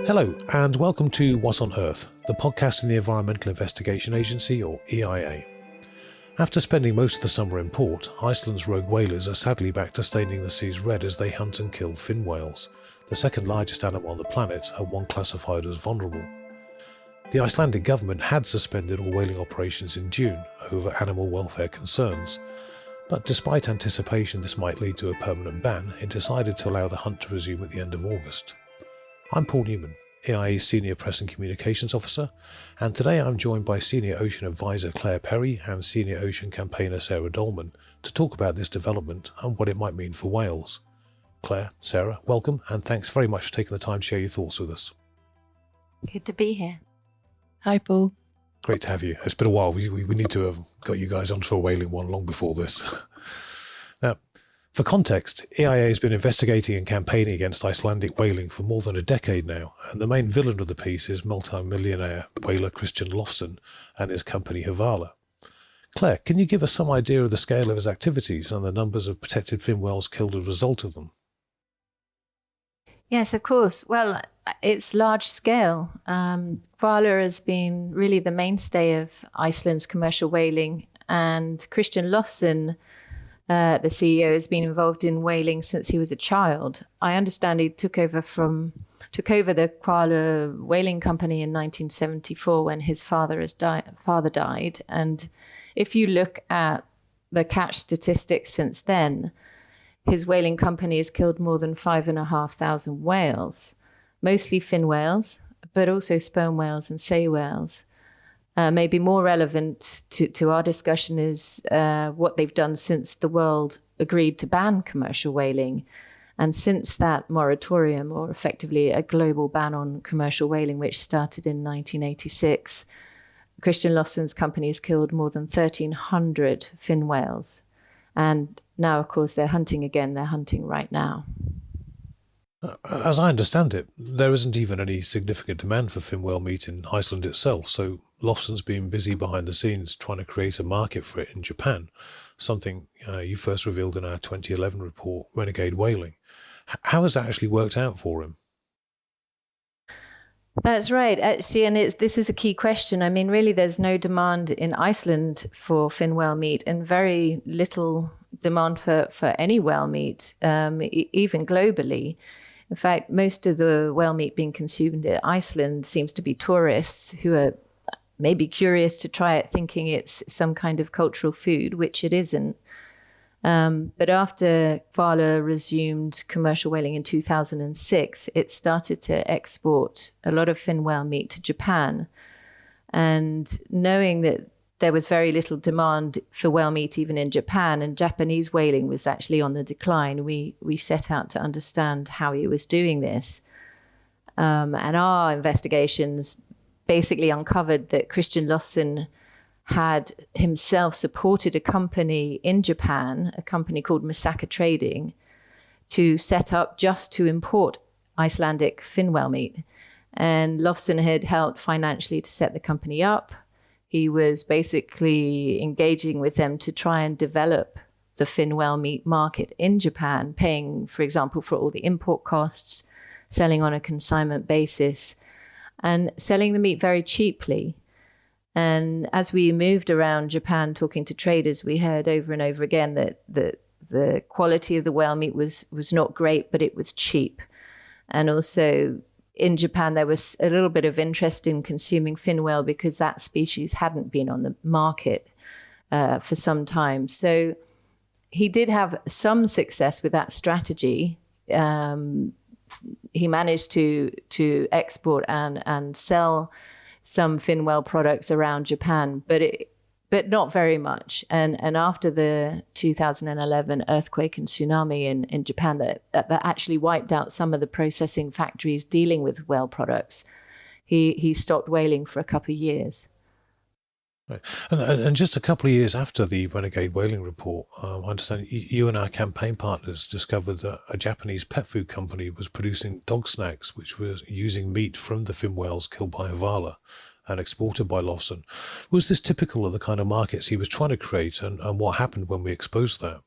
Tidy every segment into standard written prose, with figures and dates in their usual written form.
Hello, and welcome to What on Earth, the podcast in the Environmental Investigation Agency, or EIA. After spending most of the summer in port, Iceland's rogue whalers are sadly back to staining the seas red as they hunt and kill fin whales, the second largest animal on the planet and one classified as vulnerable. The Icelandic government had suspended all whaling operations in June over animal welfare concerns, but despite anticipation this might lead to a permanent ban, it decided to allow the hunt to resume at the end of August. I'm Paul Newman, EIA's Senior Press and Communications Officer, and today I'm joined by Senior Ocean Advisor Clare and Senior Ocean Campaigner Sarah Dolman to talk about this development and what it might mean for whales. Clare, Sarah, welcome, and thanks very much for taking the time to share your thoughts with us. Good to be here. Hi, Paul. Great to have you. It's been a while. We need to have got you guys onto a whaling one long before this. Now, for context, EIA has been investigating and campaigning against Icelandic whaling for more than a decade now, and the main villain of the piece is multi-millionaire whaler Christian Lofsson and his company Hvala. Clare, can you give us some idea of the scale of his activities and the numbers of protected fin whales killed as a result of them? Yes, of course. Well, it's large scale. Hvala has been really the mainstay of Iceland's commercial whaling, and Christian Lofsson, the CEO, has been involved in whaling since he was a child. I understand he took over the Clare whaling company in 1974 when his father died. And if you look at the catch statistics since then, his whaling company has killed more than 5,500 whales, mostly fin whales, but also sperm whales and sei whales. Maybe more relevant to our discussion is what they've done since the world agreed to ban commercial whaling. And since that moratorium, or effectively a global ban on commercial whaling, which started in 1986, Christian Lofsson's company has killed more than 1,300 fin whales. And now, of course, they're hunting again. They're hunting right now. As I understand it, there isn't even any significant demand for fin whale meat in Iceland itself, so Lofsson's been busy behind the scenes trying to create a market for it in Japan, something you first revealed in our 2011 report, Renegade Whaling. How has that actually worked out for him? That's right, actually, and this is a key question. I mean, really, there's no demand in Iceland for fin whale meat and very little demand for any whale meat, even globally. In fact, most of the whale meat being consumed in Iceland seems to be tourists who are maybe curious to try it, thinking it's some kind of cultural food, which it isn't. But after Hvala resumed commercial whaling in 2006, it started to export a lot of fin whale meat to Japan. And knowing that there was very little demand for whale meat even in Japan, and Japanese whaling was actually on the decline, we set out to understand how he was doing this. And our investigations basically uncovered that Christian Lofsson had himself supported a company in Japan, a company called Masaka Trading, to set up just to import Icelandic fin whale meat. And Lofsson had helped financially to set the company up. He was basically engaging with them to try and develop the fin whale meat market in Japan, paying, for example, for all the import costs, selling on a consignment basis, and selling the meat very cheaply. And as we moved around Japan talking to traders, we heard over and over again that the quality of the whale meat was not great, but it was cheap. And also in Japan, there was a little bit of interest in consuming fin whale because that species hadn't been on the market for some time. So he did have some success with that strategy. He managed to export and sell some fin whale products around Japan, but not very much. And after the 2011 earthquake and tsunami in Japan that actually wiped out some of the processing factories dealing with whale products, he stopped whaling for a couple of years. Right. And just a couple of years after the Renegade Whaling report, I understand you and our campaign partners discovered that a Japanese pet food company was producing dog snacks, which was using meat from the fin whales killed by Hvala and exported by Lofsson. Was this typical of the kind of markets he was trying to create, and what happened when we exposed that?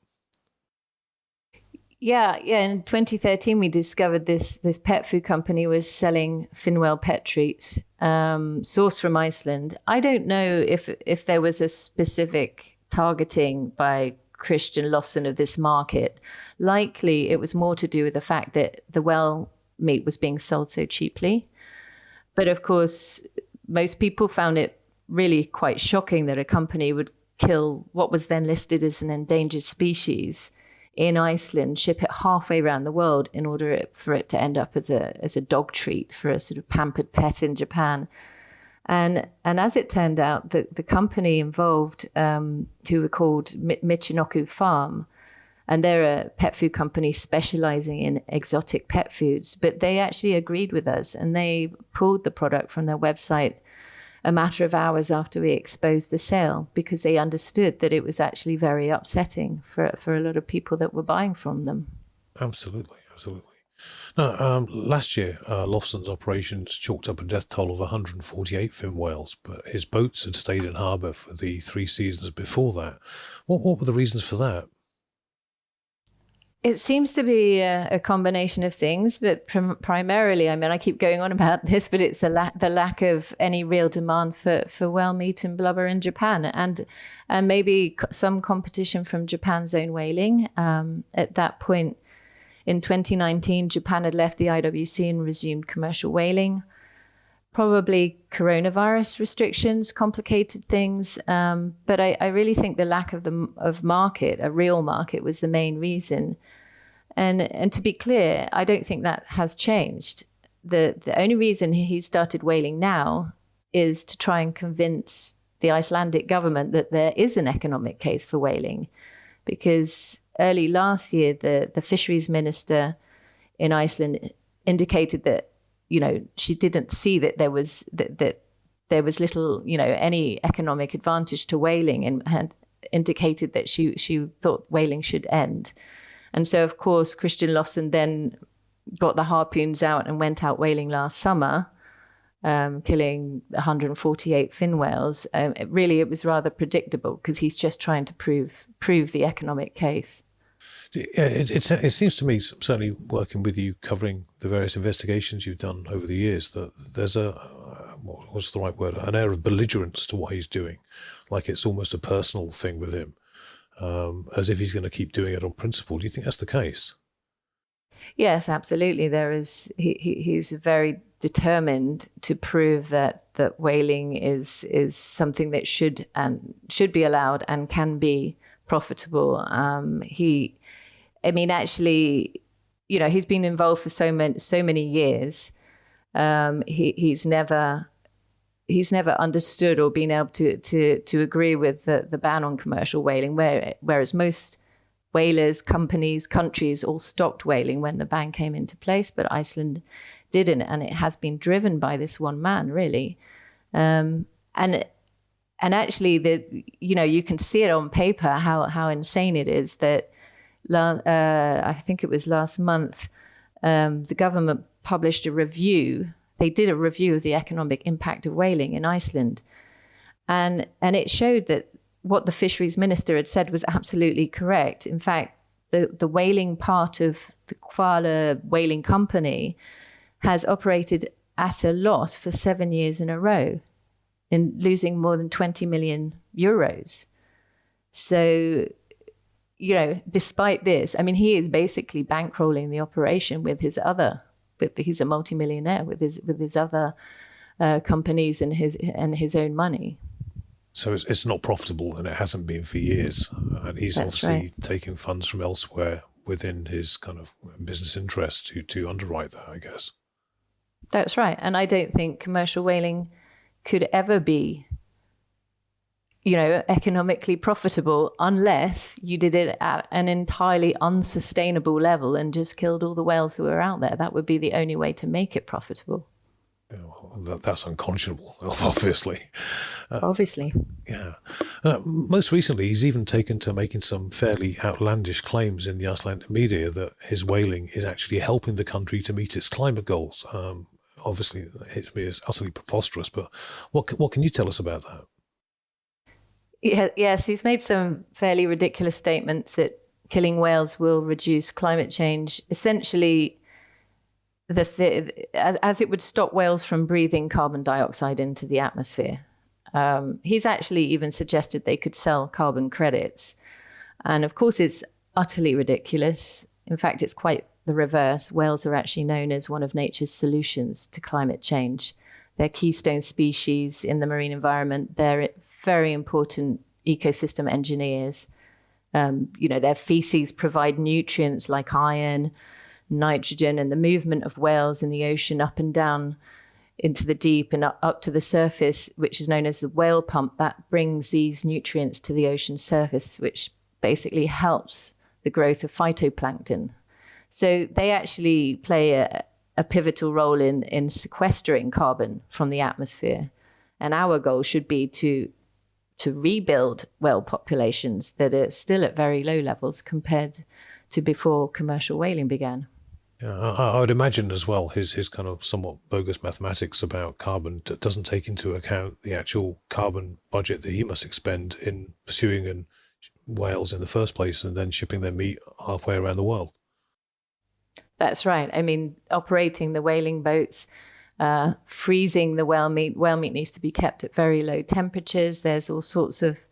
Yeah. In 2013, we discovered this pet food company was selling Finwell pet treats, sourced from Iceland. I don't know if there was a specific targeting by Christian Lawson of this market. Likely, it was more to do with the fact that the whale meat was being sold so cheaply. But of course, most people found it really quite shocking that a company would kill what was then listed as an endangered species in Iceland, ship it halfway around the world in order for it to end up as a dog treat for a sort of pampered pet in Japan. And as it turned out, the company involved, who were called Michinoku Farm, and they're a pet food company specializing in exotic pet foods, but they actually agreed with us and they pulled the product from their website a matter of hours after we exposed the sale, because they understood that it was actually very upsetting for a lot of people that were buying from them. Absolutely. Now, last year, Lofson's operations chalked up a death toll of 148 fin whales, but his boats had stayed in harbour for the 3 seasons before that. What were the reasons for that? It seems to be a combination of things, but primarily, I mean, I keep going on about this, but it's the lack of any real demand for whale meat and blubber in Japan, and maybe some competition from Japan's own whaling. At that point in 2019, Japan had left the IWC and resumed commercial whaling. Probably coronavirus restrictions complicated things, but I really think the lack of market, a real market, was the main reason. And to be clear, I don't think that has changed. The only reason he started whaling now is to try and convince the Icelandic government that there is an economic case for whaling, because early last year the fisheries minister in Iceland indicated that, you know, she didn't see that there was there was little, you know, any economic advantage to whaling, and had indicated that she thought whaling should end. And so, of course, Christian Lawson then got the harpoons out and went out whaling last summer, killing 148 fin whales. It was rather predictable, because he's just trying to prove the economic case. Yeah, it seems to me, certainly working with you, covering the various investigations you've done over the years, that there's what's the right word, an air of belligerence to what he's doing, like it's almost a personal thing with him, as if he's going to keep doing it on principle. Do you think that's the case? Yes, absolutely. He's very determined to prove that whaling is something that should be allowed and can be profitable. Actually, you know, he's been involved for so many years. He's never understood or been able to agree with the ban on commercial whaling, whereas most whalers, companies, countries all stopped whaling when the ban came into place, but Iceland didn't, and it has been driven by this one man, really. And actually, you can see it on paper how insane it is that I think it was last month, the government published a review. They did a review of the economic impact of whaling in Iceland, and it showed that what the fisheries minister had said was absolutely correct. In fact, the whaling part of the Clare whaling company has operated at a loss for 7 years in a row, in losing more than 20 million euros. So, you know, despite this, I mean, he is basically bankrolling the operation he's a multimillionaire with his other companies and his own money. So it's not profitable, and it hasn't been for years. And he's That's obviously right. taking funds from elsewhere within his kind of business interests to underwrite that, I guess. That's right. And I don't think commercial whaling could ever be, you know, economically profitable unless you did it at an entirely unsustainable level and just killed all the whales who were out there. That would be the only way to make it profitable. Yeah, well, that's unconscionable, obviously. Obviously. Yeah. Most recently, he's even taken to making some fairly outlandish claims in the Icelandic media that his whaling is actually helping the country to meet its climate goals. Obviously, it hits me as utterly preposterous, but what can you tell us about that? Yes, he's made some fairly ridiculous statements that killing whales will reduce climate change. Essentially, as it would stop whales from breathing carbon dioxide into the atmosphere. He's actually even suggested they could sell carbon credits. And of course, it's utterly ridiculous. In fact, it's quite the reverse. Whales are actually known as one of nature's solutions to climate change. They're keystone species in the marine environment. They're very important ecosystem engineers. Their feces provide nutrients like iron, nitrogen, and the movement of whales in the ocean up and down into the deep and up to the surface, which is known as the whale pump, that brings these nutrients to the ocean surface, which basically helps the growth of phytoplankton. So they actually play a pivotal role in sequestering carbon from the atmosphere. And our goal should be to rebuild whale populations that are still at very low levels compared to before commercial whaling began. Yeah, I would imagine as well his kind of somewhat bogus mathematics about carbon doesn't take into account the actual carbon budget that he must expend in pursuing whales in the first place and then shipping their meat halfway around the world. That's right. I mean, operating the whaling boats, freezing the whale meat. Whale meat needs to be kept at very low temperatures. There's all sorts of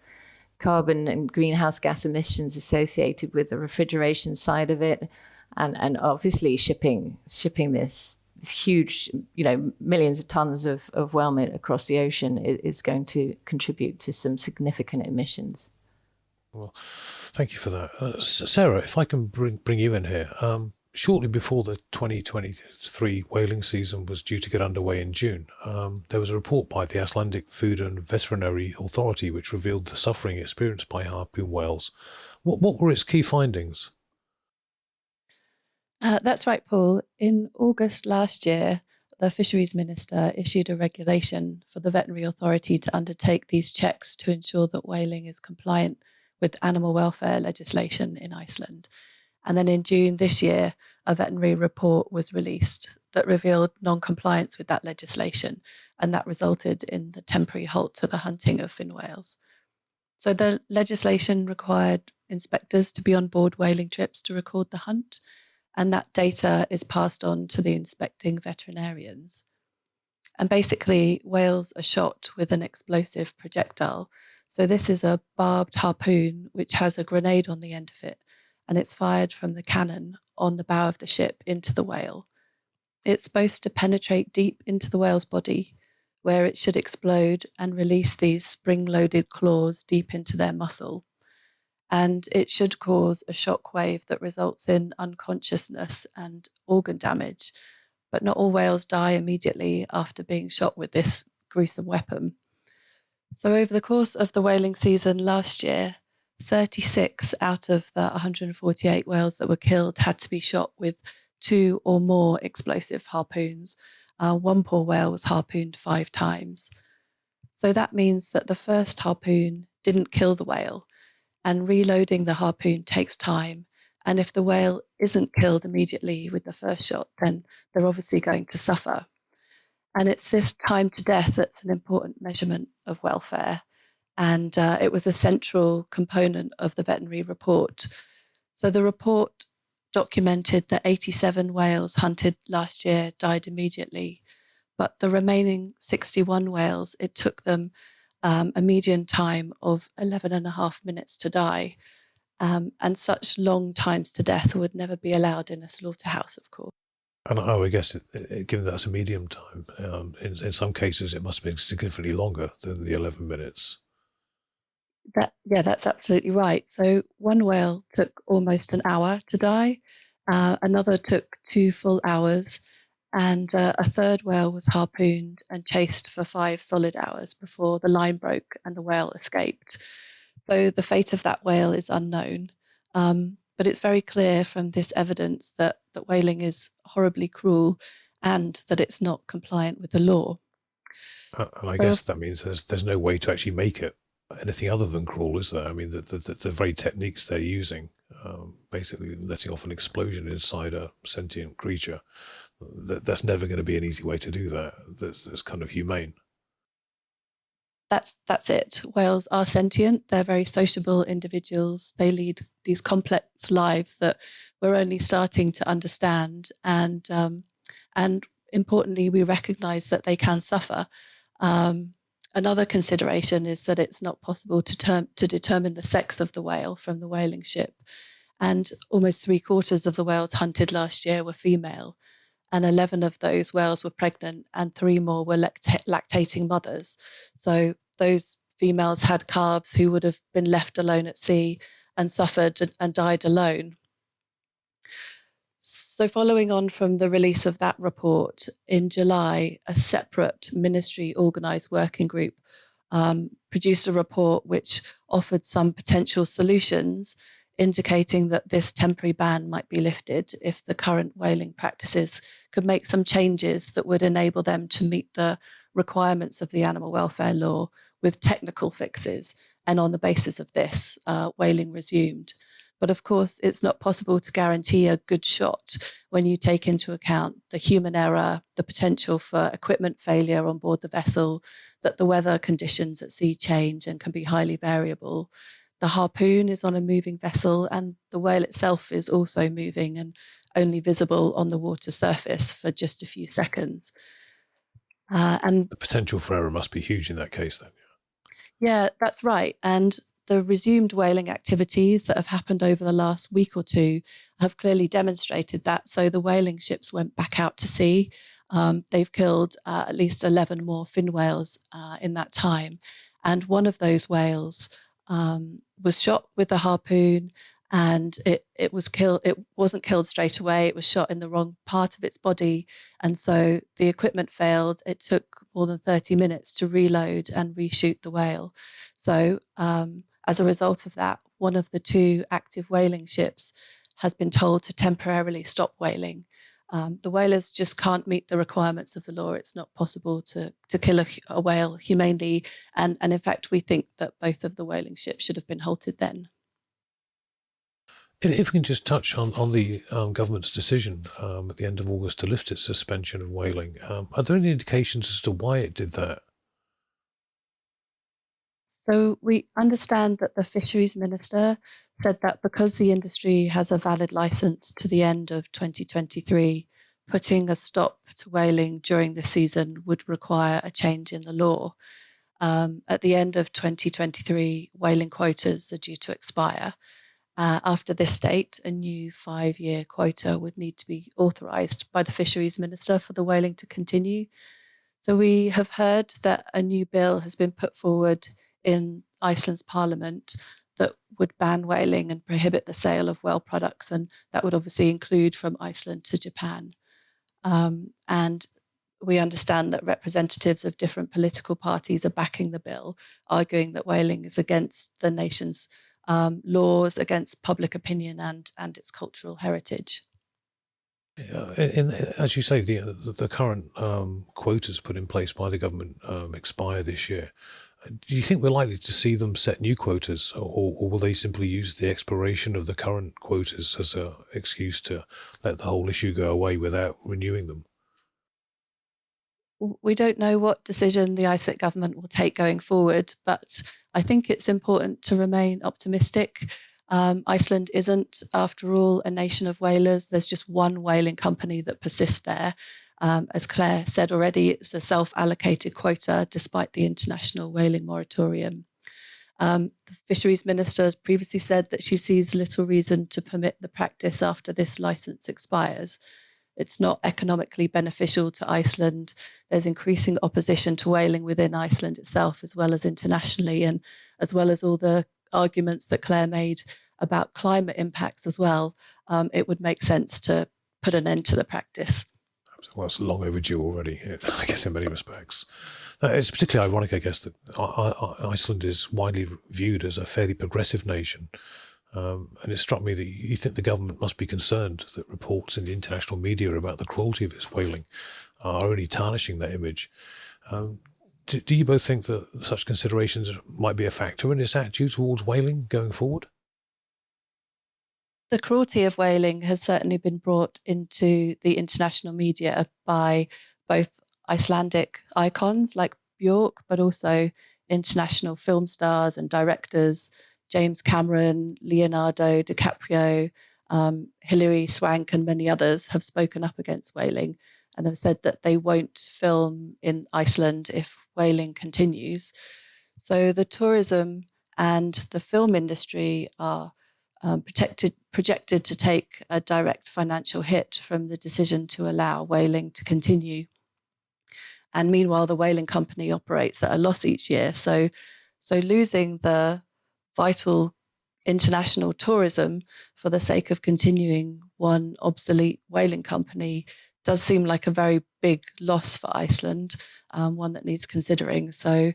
carbon and greenhouse gas emissions associated with the refrigeration side of it. And obviously shipping this huge, millions of tons of whale meat across the ocean is going to contribute to some significant emissions. Well, thank you for that. Sarah, if I can bring you in here. Shortly before the 2023 whaling season was due to get underway in June, there was a report by the Icelandic Food and Veterinary Authority which revealed the suffering experienced by harpoon whales. What were its key findings? That's right, Paul. In August last year, the Fisheries Minister issued a regulation for the Veterinary Authority to undertake these checks to ensure that whaling is compliant with animal welfare legislation in Iceland. And then in June this year, a veterinary report was released that revealed non-compliance with that legislation, and that resulted in the temporary halt to the hunting of fin whales. So the legislation required inspectors to be on board whaling trips to record the hunt, and that data is passed on to the inspecting veterinarians. And basically, whales are shot with an explosive projectile. So this is a barbed harpoon which has a grenade on the end of it, and it's fired from the cannon on the bow of the ship into the whale. It's supposed to penetrate deep into the whale's body, where it should explode and release these spring-loaded claws deep into their muscle. And it should cause a shock wave that results in unconsciousness and organ damage. But not all whales die immediately after being shot with this gruesome weapon. So over the course of the whaling season last year, 36 out of the 148 whales that were killed had to be shot with 2 or more explosive harpoons. One poor whale was harpooned 5 times. So that means that the first harpoon didn't kill the whale, and reloading the harpoon takes time. And if the whale isn't killed immediately with the first shot, then they're obviously going to suffer. And it's this time to death that's an important measurement of welfare. And it was a central component of the veterinary report. So the report documented that 87 whales hunted last year died immediately, but the remaining 61 whales, it took them a median time of 11.5 minutes to die. And such long times to death would never be allowed in a slaughterhouse, of course. And I would guess, given that's a medium time, in some cases it must have been significantly longer than the 11 minutes. That's absolutely right. So one whale took almost an hour to die. Another took 2 full hours. And a third whale was harpooned and chased for 5 solid hours before the line broke and the whale escaped. So the fate of that whale is unknown. But it's very clear from this evidence that whaling is horribly cruel and that it's not compliant with the law. And I guess that means there's no way to actually make it anything other than cruel, is there? I mean, the very techniques they're using, basically letting off an explosion inside a sentient creature, that's never going to be an easy way to do that. That's kind of humane. That's it. Whales are sentient. They're very sociable individuals. They lead these complex lives that we're only starting to understand, and importantly, we recognise that they can suffer. Another consideration is that it's not possible to determine the sex of the whale from the whaling ship, and almost 3/4 of the whales hunted last year were female, and 11 of those whales were pregnant, and 3 more were lactating mothers. So those females had calves who would have been left alone at sea and suffered and died alone. So following on from the release of that report, in July, a separate ministry-organised working group produced a report which offered some potential solutions, indicating that this temporary ban might be lifted if the current whaling practices could make some changes that would enable them to meet the requirements of the animal welfare law with technical fixes. And on the basis of this, whaling resumed. But of course, it's not possible to guarantee a good shot when you take into account the human error, the potential for equipment failure on board the vessel, that the weather conditions at sea change and can be highly variable. The harpoon is on a moving vessel, and the whale itself is also moving and only visible on the water surface for just a few seconds. And the potential for error must be huge in that case, then. yeah, that's right. And the resumed whaling activities that have happened over the last week or two have clearly demonstrated that. So the whaling ships went back out to sea. They've killed at least 11 more fin whales in that time. And one of those whales was shot with a harpoon, and it was killed. It wasn't killed straight away. It was shot in the wrong part of its body. And so the equipment failed. It took more than 30 minutes to reload and reshoot the whale. So as a result of that, one of the 2 active whaling ships has been told to temporarily stop whaling. The whalers just can't meet the requirements of the law. It's not possible to kill a whale humanely. And in fact, we think that both of the whaling ships should have been halted then. If we can just touch on the government's decision at the end of August to lift its suspension of whaling, are there any indications as to why it did that? So we understand that the fisheries minister said that because the industry has a valid license to the end of 2023, putting a stop to whaling during the season would require a change in the law. At the end of 2023, whaling quotas are due to expire. After this date, a new 5-year quota would need to be authorised by the fisheries minister for the whaling to continue. So we have heard that a new bill has been put forward in Iceland's parliament that would ban whaling and prohibit the sale of whale products, and that would obviously include from Iceland to Japan. And we understand that representatives of different political parties are backing the bill, arguing that whaling is against the nation's laws, against public opinion and its cultural heritage. As you say, the current quotas put in place by the government expire this year. Do you think we're likely to see them set new quotas, or will they simply use the expiration of the current quotas as an excuse to let the whole issue go away without renewing them? We don't know what decision the Iceland government will take going forward, but I think it's important to remain optimistic. Iceland isn't, after all, a nation of whalers. There's just one whaling company that persists there. As Clare said already, it's a self-allocated quota despite the international whaling moratorium. The fisheries minister has previously said that she sees little reason to permit the practice after this licence expires. It's not economically beneficial to Iceland. There's increasing opposition to whaling within Iceland itself, as well as internationally, and as well as all the arguments that Clare made about climate impacts as well. It would make sense to put an end to the practice. Well, it's long overdue already, I guess, in many respects. It's particularly ironic, I guess, that Iceland is widely viewed as a fairly progressive nation. And it struck me that you think the government must be concerned that reports in the international media about the cruelty of its whaling are only tarnishing that image. Do you both think that such considerations might be a factor in its attitude towards whaling going forward? The cruelty of whaling has certainly been brought into the international media by both Icelandic icons like Björk, but also international film stars and directors. James Cameron, Leonardo DiCaprio, Hilary Swank and many others have spoken up against whaling and have said that they won't film in Iceland if whaling continues. So the tourism and the film industry are projected to take a direct financial hit from the decision to allow whaling to continue. And meanwhile, the whaling company operates at a loss each year. So losing the vital international tourism for the sake of continuing one obsolete whaling company does seem like a very big loss for Iceland, one that needs considering. So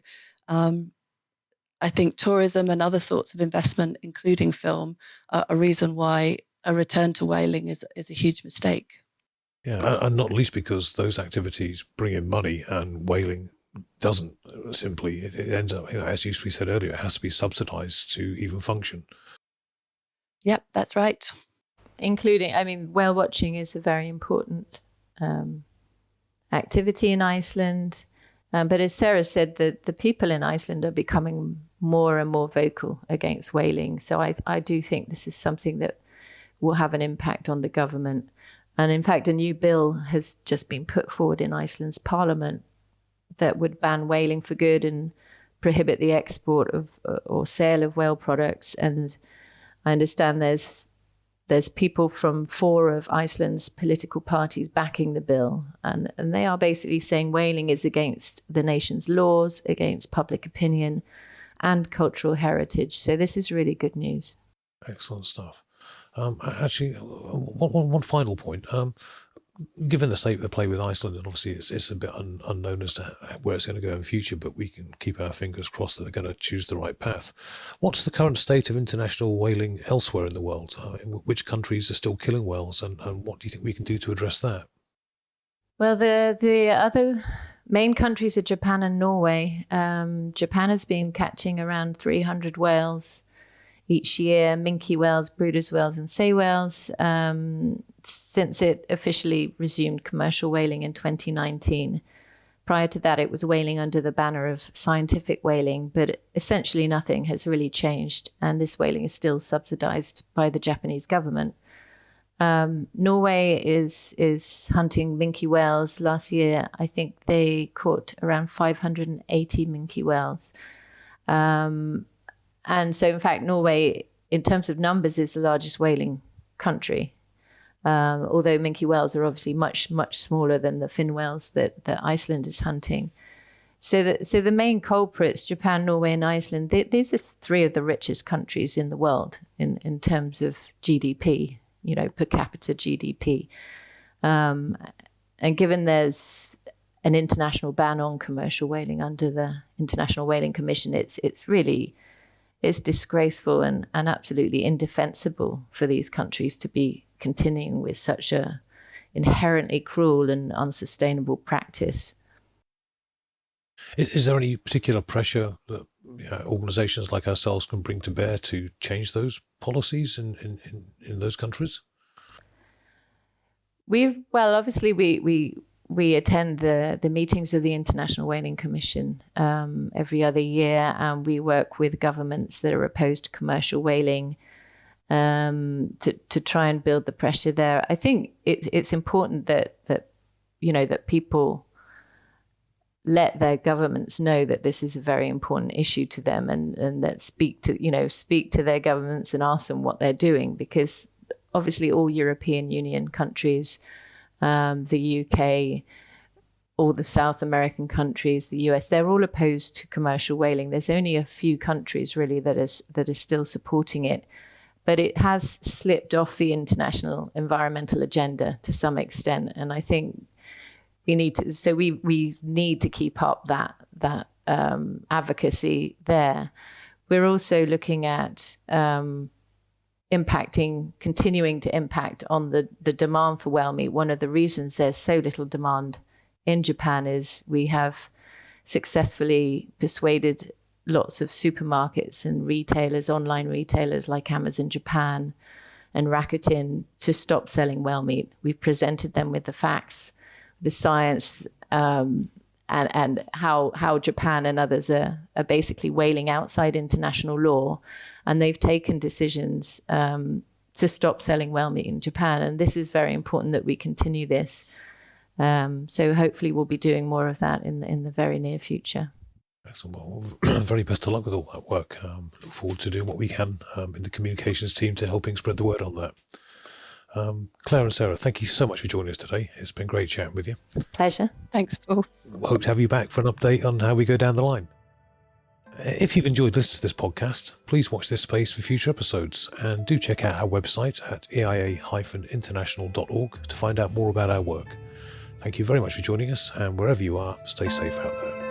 I think tourism and other sorts of investment, including film, are a reason why a return to whaling is a huge mistake. Yeah, and not least because those activities bring in money and whaling doesn't simply. It ends up, as we said earlier, it has to be subsidized to even function. Yep, that's right. Including, whale watching is a very important activity in Iceland. But as Sarah said, the people in Iceland are becoming more and more vocal against whaling. So I do think this is something that will have an impact on the government. And in fact, a new bill has just been put forward in Iceland's parliament that would ban whaling for good and prohibit the export of or sale of whale products. And I understand there's people from 4 of Iceland's political parties backing the bill. And they are basically saying whaling is against the nation's laws, against public opinion and cultural heritage. So this is really good news. Excellent stuff. Actually, one final point. Given the state of play with Iceland, and obviously it's a bit unknown as to where it's going to go in future, but we can keep our fingers crossed that they're going to choose the right path. What's the current state of international whaling elsewhere in the world? Which countries are still killing whales, and what do you think we can do to address that? Well, the other main countries are Japan and Norway. Japan has been catching around 300 whales each year, minke whales, Bryde's whales and sei whales, since it officially resumed commercial whaling in 2019. Prior to that, it was whaling under the banner of scientific whaling, but essentially nothing has really changed, and this whaling is still subsidized by the Japanese government. Norway is hunting minke whales. Last year, I think they caught around 580 minke whales. And so, in fact, Norway, in terms of numbers, is the largest whaling country. Although minke whales are obviously much, much smaller than the fin whales that Iceland is hunting. So the main culprits, Japan, Norway, and Iceland, these are 3 of the richest countries in the world in terms of GDP, per capita GDP. And given there's an international ban on commercial whaling under the International Whaling Commission, it's disgraceful and absolutely indefensible for these countries to be continuing with such a inherently cruel and unsustainable practice. Is there any particular pressure that organisations like ourselves can bring to bear to change those policies in those countries? Obviously we attend the meetings of the International Whaling Commission every other year, and we work with governments that are opposed to commercial whaling to try and build the pressure there. I think it's important that people let their governments know that this is a very important issue to them, and that speak to their governments and ask them what they're doing, because obviously all European Union countries, the UK, all the South American countries, the US, they're all opposed to commercial whaling. There's only a few countries really that are still supporting it, but it has slipped off the international environmental agenda to some extent. And I think we need to keep up that advocacy there. We're also looking at continuing to impact on the demand for whale meat. One of the reasons there's so little demand in Japan is we have successfully persuaded lots of supermarkets and retailers, online retailers like Amazon Japan and Rakuten, to stop selling whale meat. We presented them with the facts, the science, and and how Japan and others are basically whaling outside international law, and they've taken decisions to stop selling whale meat in Japan. And this is very important that we continue this. So hopefully we'll be doing more of that in the very near future. Excellent. Well, very best of luck with all that work. Look forward to doing what we can in the communications team to helping spread the word on that. Claire and Sarah, thank you so much for joining us today. It's been great chatting with you. It's a pleasure. Thanks, Paul. We hope to have you back for an update on how we go down the line. If you've enjoyed listening to this podcast, please watch this space for future episodes, and do check out our website at eia-international.org to find out more about our work. Thank you very much for joining us, and wherever you are, stay safe out there.